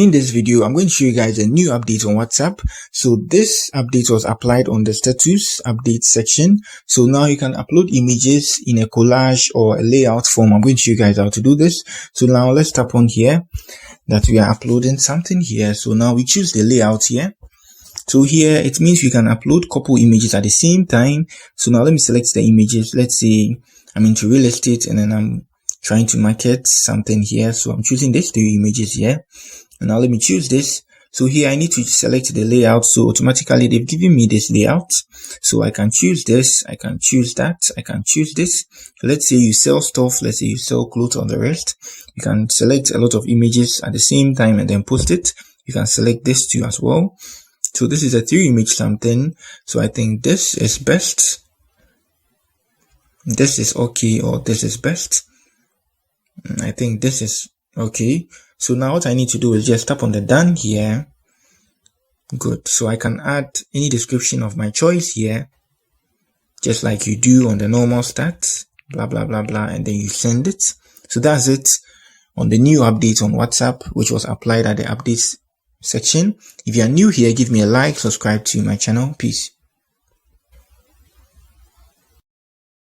In this video, I'm going to show you guys a new update on WhatsApp. So this update was applied on the status update section. So now you can upload images in a collage or a layout form. I'm going to show you guys how to do this. So now let's tap on here that we are uploading something here. So now we choose the layout here. So here it means we can upload couple images at the same time. So now let me select the images. Let's say I'm into real estate and then I'm trying to market something here. So I'm choosing these two images here. And now let me choose this. So here I need to select the layout. So automatically they've given me this layout. So I can choose this, I can choose that, I can choose this. So let's say you sell stuff, let's say you sell clothes on the rest. You can select a lot of images at the same time and then post it. You can select this too as well. So this is a 3-image something. So I think this is best. This is okay, or this is best. I think this is okay. So now what I need to do is just tap on the done here. Good. So I can add any description of my choice here, just like you do on the normal stats, blah, blah, blah, blah, and then you send it. So that's it on the new update on WhatsApp, which was applied at the updates section. If you are new here, give me a like, subscribe to my channel. Peace.